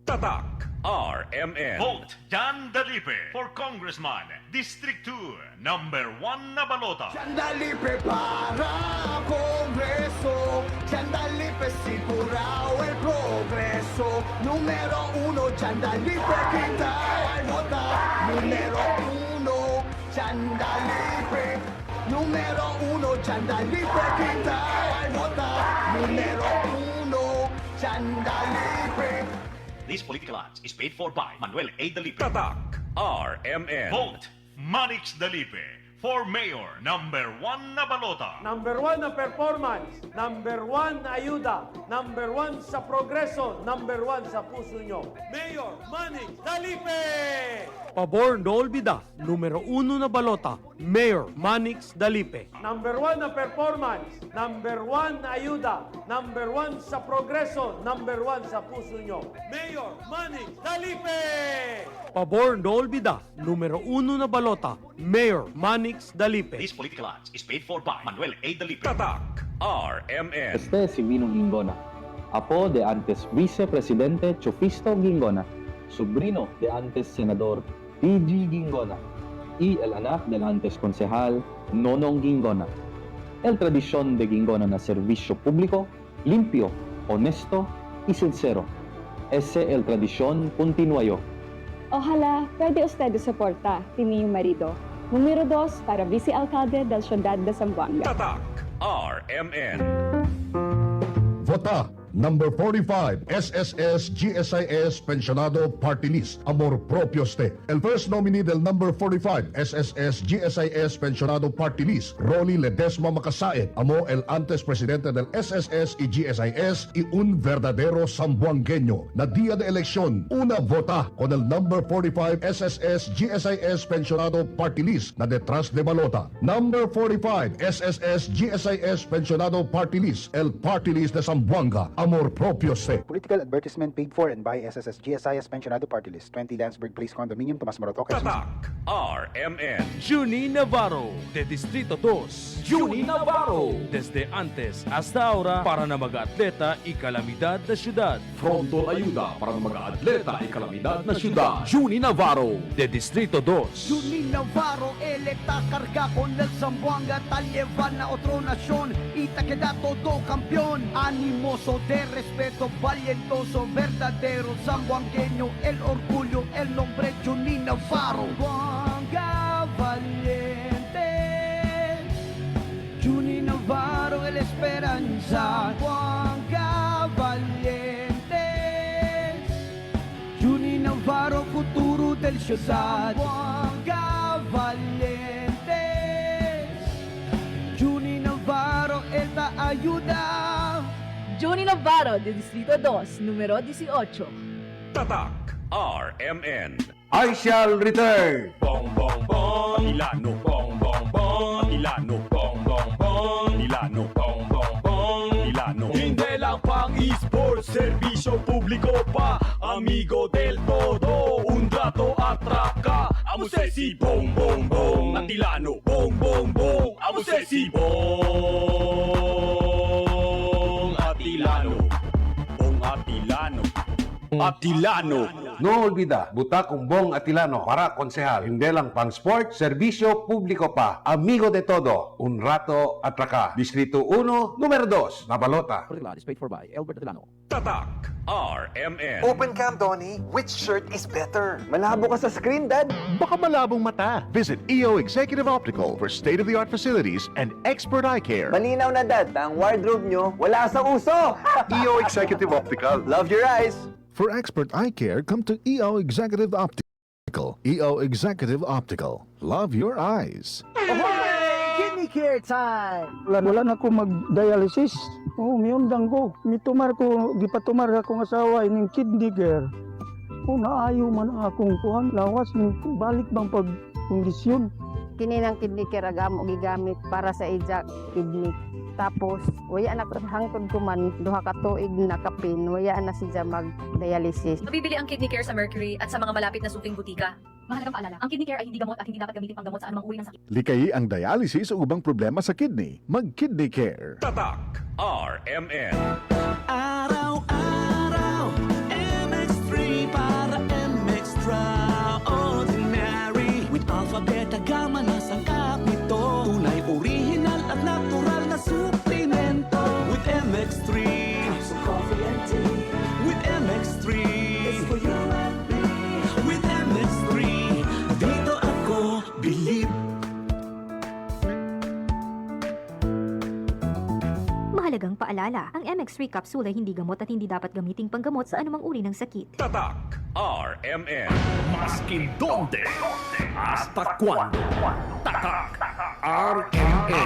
Tatak RMN. Vote Jan Dalipe for Congressman, District 2, number 1 na balota. Dalipe para Congreso, Dalipe sigurao el progreso. Número 1, Dalipe kita ay vota. Número 1, Dalipe. Número 1, Dalipe kita ay vota. Número 1, Dalipe. This political ads is paid for by Manuel A. Dalipe. Tatak RMN. Vote Manix Dalipe for Mayor, number 1 na balota. Number 1 na performance, number 1 na ayuda, number 1 sa progreso, number 1 sa puso nyo. Mayor Manny Dalipe! Pabor no olvida, numero 1 na balota, Mayor Manix Dalipe. Number 1 na performance, number 1 na ayuda, number 1 sa progreso, number 1 sa puso nyo. Mayor Manix Dalipe! Pabor no olvida, numero 1 na balota, Mayor Manix Dalipe. This political ads is paid for by Manuel A. Dalipe. Tatak RMN. Este si Vino Gingona, apo de antes vicepresidente Chofisto Gingona, sobrino de antes senador P.G. Gingona y el anak del antes concejal Nonong Gingona. El tradición de Gingona na servicio público, limpio, honesto y sincero. Ese el tradición continuayo. Ojalá pwede usted soporta tini yung marido. Número 2 para vice-alcalde del Ciudad de Zamboanga. Tatak RMN. Vota number 45 SSS GSIS Pensionado Party List Amor Propioste. El first nominee del number 45 SSS GSIS Pensionado Party List, Ronnie Ledesma Macasaet, amo el antes presidente del SSS y GSIS y un verdadero zamboangueño. Na día de elección, una vota con el number 45 SSS GSIS Pensionado Party List na detrás de balota. Number 45 SSS GSIS Pensionado Party List, el Party List de Zamboanga. Amor propio se. Political advertisement paid for and by SSS GSIS Pensionado Party List, 20 Landsberg Place Condominium, Tomas Morato, Quezon City. Tatak RMN. Juni Navarro, de Distrito 2. Juni Navarro, desde antes hasta ahora para na mga atleta y kalamidad na syudad. Frontol ayuda para ng mga atleta y kalamidad na syudad. Juni Navarro, De Distrito 2. Juni Navarro, electa carga con el Zamboanga, tal llevan a otro nación y te queda todo campeón. Animoso de respeto, valientoso, verdadero zamboangueño, el orgullo, el nombre Juni Navarro. Zamboanga valiente, Juni Navarro, el esperanza. Zamboanga valiente, Juni Navarro, futuro del ciudad. Zamboanga valiente, Juni Navarro, esta ayuda. Juni Navarro, de Distrito 2, número 18. Tatak RMN. I shall return. Bong bong bong, Ilano. Bong bong bong, Ilano. Bong bong bong, Ilano. Bong bong bong, Ilano. Hindi lang pang esports, serbisyo publiko pa. Amigo del todo, un trato at traka. Amo si Bong bong bong, at Ilano. Bong bong bong, amo si Bong Atilano. Bong Atilano. Atilano. No olvida, buta kung Bong Atilano para konsehal. Hindi lang pang sport, serbisyo publiko pa. Amigo de todo, un rato atraka. Distrito 1, numero 2, na balota. Tatak RMN. Open cam, Donnie. Which shirt is better? Malabo ka sa screen, Dad. Baka malabong mata. Visit EO Executive Optical for state-of-the-art facilities and expert eye care. Malinaw na, Dad. Ang wardrobe nyo, wala sa uso. EO Executive Optical. Love your eyes. For expert eye care, come to EO Executive Optical. EO Executive Optical. Love your eyes. Ahoy! Kidney care time! Wala na ako mag-dialysis. Miyundang ko. Mitumar ko, gipatumar akong asawa ining kidney care. Naayo man akong kuhan. Lawas, balik bang pag-kondisyon. Kini ng kidney care agamo gigamit para sa ija kidney. Tapos, waya na hangtod ko man, duha ka tuig nakapin, waya na siya mag-dialysis. Mabibili ang kidney care sa Mercury at sa mga malapit na suking butika. Mahalagang paalala, ang kidney care ay hindi gamot at hindi dapat gamitin panggamot sa anumang uri ng sakit. Likayi ang dialysis o ubang problema sa kidney. Mag-kidney care. Tatak RMN. Araw-araw, MX3 Paalala, ang MX3 capsule ay hindi gamot at hindi dapat gamiting panggamot sa anumang uri ng sakit. Tatak RMN. Maskin donde, hasta cuando. Tatak RMN.